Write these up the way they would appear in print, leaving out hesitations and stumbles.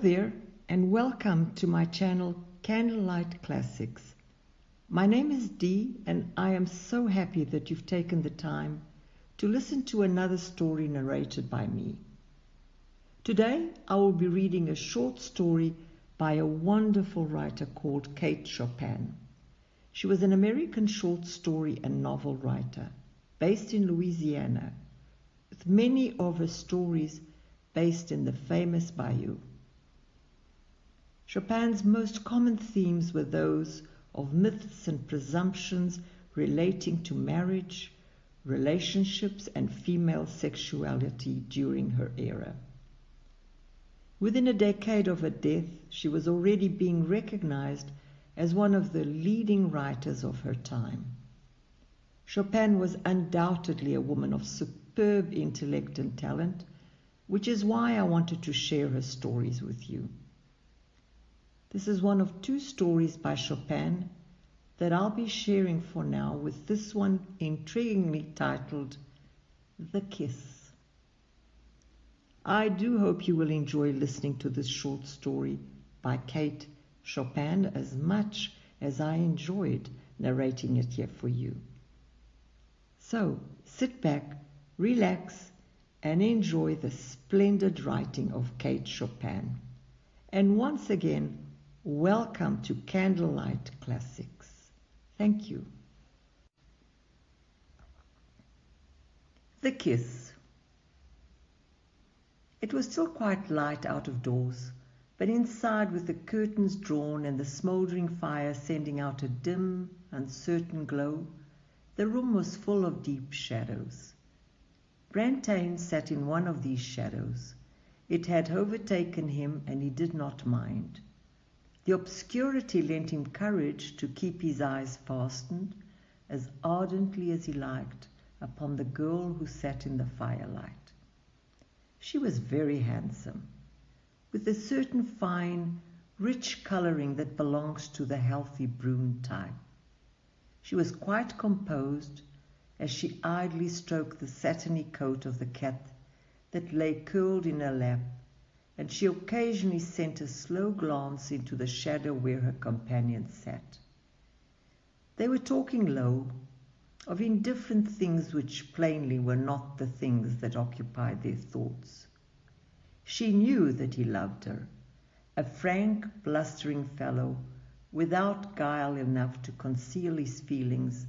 there, and welcome to my channel Candlelight Classics. My name is Dee, and I am so happy that you've taken the time to listen to another story narrated by me. Today I will be reading a short story by a wonderful writer called Kate Chopin. She was an American short story and novel writer based in Louisiana, with many of her stories based in the famous bayou. Chopin's most common themes were those of myths and presumptions relating to marriage, relationships, and female sexuality during her era. Within a decade of her death, she was already being recognized as one of the leading writers of her time. Chopin was undoubtedly a woman of superb intellect and talent, which is why I wanted to share her stories with you. This is one of two stories by Chopin that I'll be sharing for now, with this one intriguingly titled The Kiss. I do hope you will enjoy listening to this short story by Kate Chopin as much as I enjoyed narrating it here for you. So sit back, relax, and enjoy the splendid writing of Kate Chopin. And once again, welcome to Candlelight Classics. Thank you. The Kiss. It was still quite light out of doors, but inside, with the curtains drawn and the smouldering fire sending out a dim, uncertain glow, the room was full of deep shadows. Brantain sat in one of these shadows. It had overtaken him, and he did not mind. The obscurity lent him courage to keep his eyes fastened as ardently as he liked upon the girl who sat in the firelight. She was very handsome, with a certain fine, rich coloring that belongs to the healthy brune type. She was quite composed as she idly stroked the satiny coat of the cat that lay curled in her lap, and she occasionally sent a slow glance into the shadow where her companion sat. They were talking low, of indifferent things which plainly were not the things that occupied their thoughts. She knew that he loved her, a frank, blustering fellow, without guile enough to conceal his feelings,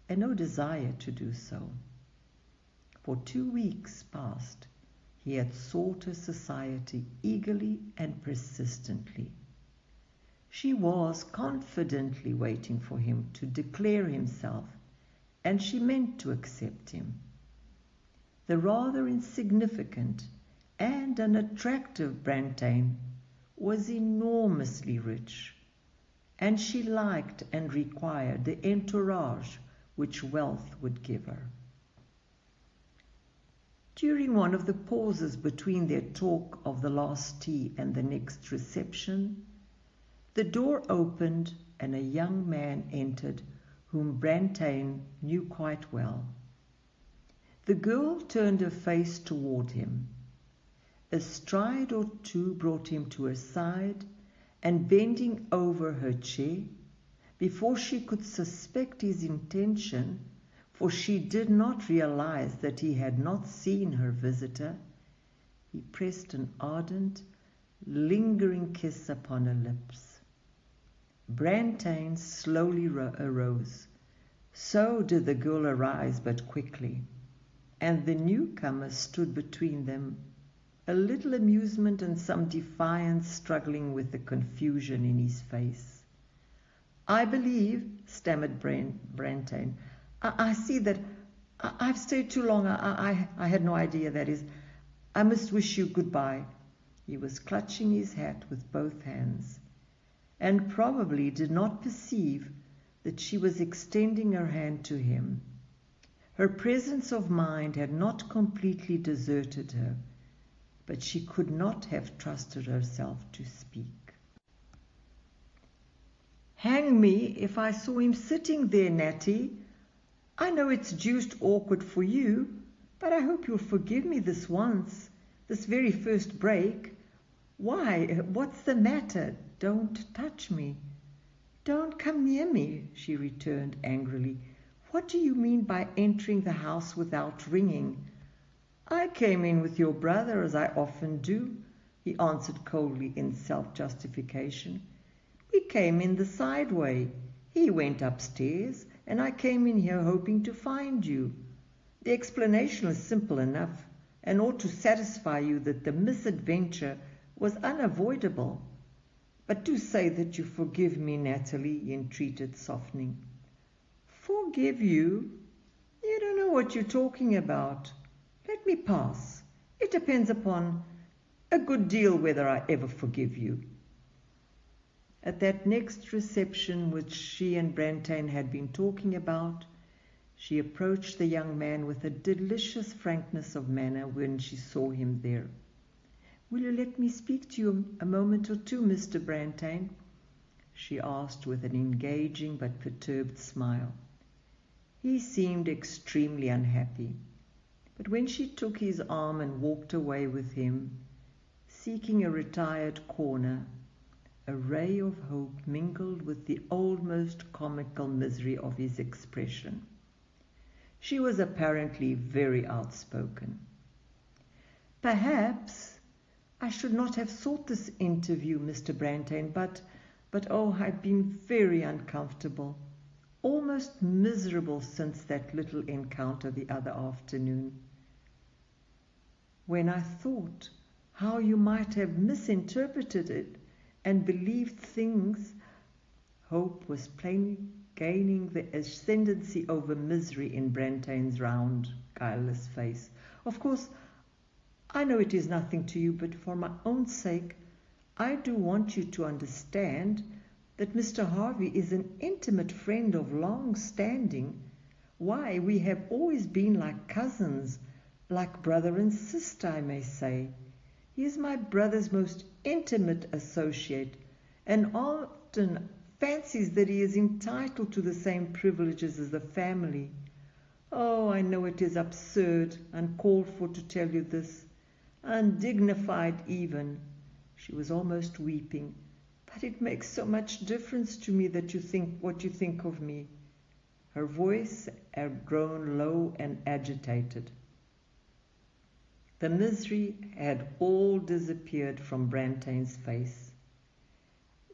and no desire to do so. For 2 weeks past, he had sought her society eagerly and persistently. She was confidently waiting for him to declare himself, and she meant to accept him. The rather insignificant and unattractive Brantain was enormously rich, and she liked and required the entourage which wealth would give her. During one of the pauses between their talk of the last tea and the next reception, the door opened and a young man entered whom Brantain knew quite well. The girl turned her face toward him. A stride or two brought him to her side, and bending over her chair, before she could suspect his intention, for she did not realize that he had not seen her visitor, he pressed an ardent, lingering kiss upon her lips. Brantain slowly arose. So did the girl arise, but quickly, and the newcomer stood between them, a little amusement and some defiance struggling with the confusion in his face. "I believe," stammered Brantain, I see that I've stayed too long. I had no idea, that is. I must wish you goodbye." He was clutching his hat with both hands, and probably did not perceive that she was extending her hand to him. Her presence of mind had not completely deserted her, but she could not have trusted herself to speak. "Hang me if I saw him sitting there, Natty. I know it's deuced awkward for you, but I hope you'll forgive me this once, this very first break. Why? What's the matter? Don't touch me. Don't come near me, she returned angrily. What do you mean by entering the house without ringing? I came in with your brother, as I often do, he answered coldly in self-justification. We came in the side way. He went upstairs, and I came in here hoping to find you. The explanation is simple enough, and ought to satisfy you that the misadventure was unavoidable. But do say that you forgive me, Nathalie, he entreated, softening. Forgive you? You don't know what you're talking about. Let me pass. It depends upon a good deal whether I ever forgive you. At that next reception which she and Brantain had been talking about, she approached the young man with a delicious frankness of manner when she saw him there. Will you let me speak to you a moment or two, Mr. Brantain? She asked with an engaging but perturbed smile. He seemed extremely unhappy, but when she took his arm and walked away with him, seeking a retired corner, a ray of hope mingled with the almost comical misery of his expression. She was apparently very outspoken. Perhaps I should not have sought this interview, Mr. Brantain, but oh, I've been very uncomfortable, almost miserable since that little encounter the other afternoon, when I thought how you might have misinterpreted it and believed things. Hope was plainly gaining the ascendancy over misery in Brantain's round, guileless face. Of course, I know it is nothing to you, but for my own sake, I do want you to understand that Mr. Harvey is an intimate friend of long standing. Why, we have always been like cousins, like brother and sister, I may say. He is my brother's most intimate associate, and often fancies that he is entitled to the same privileges as the family. Oh, I know it is absurd, uncalled for to tell you this, undignified even. She was almost weeping. But it makes so much difference to me that you think what you think of me. Her voice had grown low and agitated. The misery had all disappeared from Brantain's face.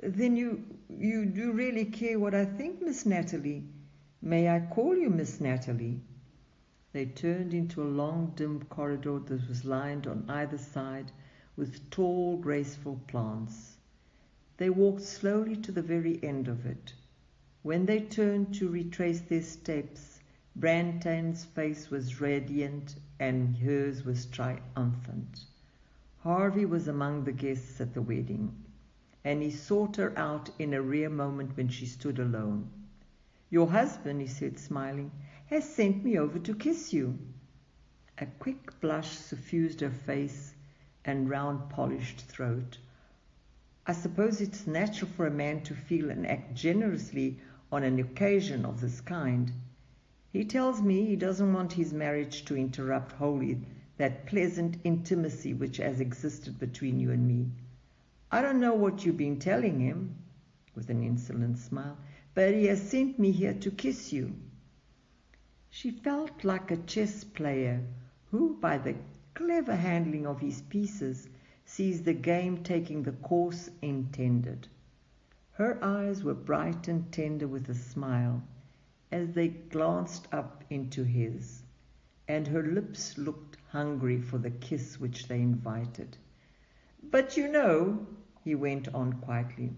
Then you do really care what I think, Miss Nathalie? May I call you Miss Nathalie? They turned into a long, dim corridor that was lined on either side with tall, graceful plants. They walked slowly to the very end of it. When they turned to retrace their steps, Brantain's face was radiant and hers was triumphant. Harvey was among the guests at the wedding, and he sought her out in a rare moment when she stood alone. Your husband, he said, smiling, has sent me over to kiss you. A quick blush suffused her face and round polished throat. I suppose it's natural for a man to feel and act generously on an occasion of this kind. He tells me he doesn't want his marriage to interrupt wholly that pleasant intimacy which has existed between you and me. I don't know what you've been telling him, with an insolent smile, but he has sent me here to kiss you. She felt like a chess player who, by the clever handling of his pieces, sees the game taking the course intended. Her eyes were bright and tender with a smile as they glanced up into his, and her lips looked hungry for the kiss which they invited. But you know, he went on quietly,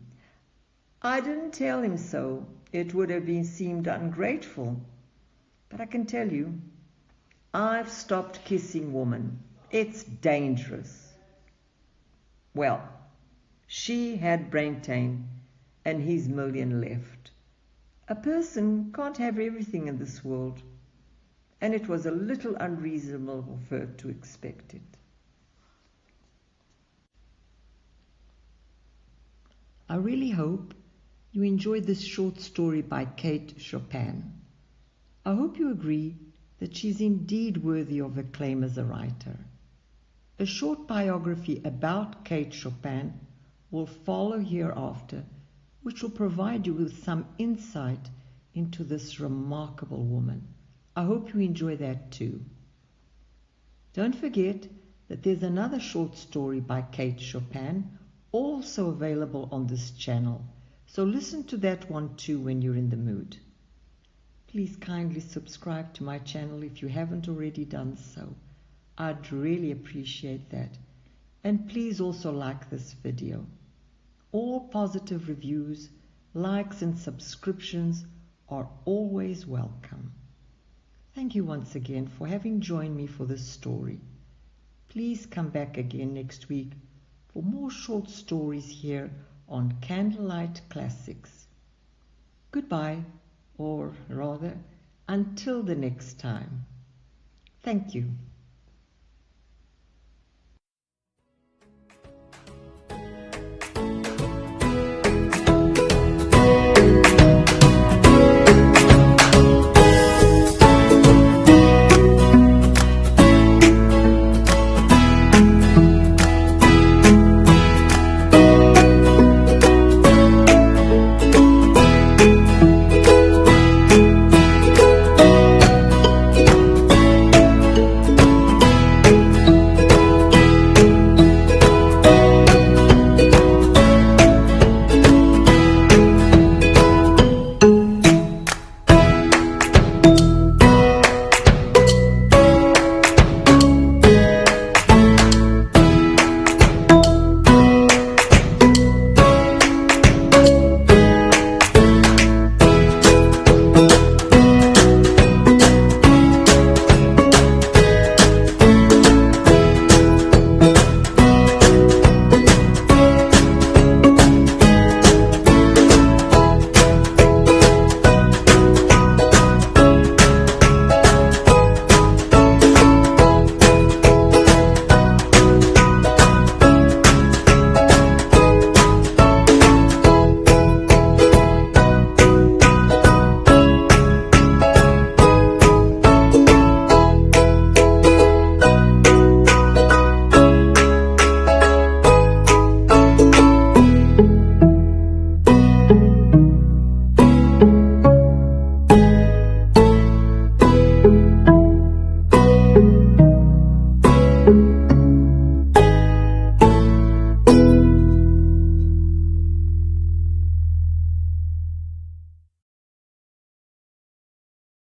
I didn't tell him so. It would have seemed ungrateful. But I can tell you, I've stopped kissing women. It's dangerous. Well, she had Brantain and his million left. A person can't have everything in this world, and it was a little unreasonable of her to expect it. I really hope you enjoyed this short story by Kate Chopin. I hope you agree that she's indeed worthy of acclaim as a writer. A short biography about Kate Chopin will follow hereafter, which will provide you with some insight into this remarkable woman. I hope you enjoy that too. Don't forget that there's another short story by Kate Chopin also available on this channel, so listen to that one too when you're in the mood. Please kindly subscribe to my channel if you haven't already done so. I'd really appreciate that. And please also like this video. All positive reviews, likes and subscriptions are always welcome. Thank you once again for having joined me for this story. Please come back again next week for more short stories here on Candlelight Classics. Goodbye, or rather, until the next time. Thank you.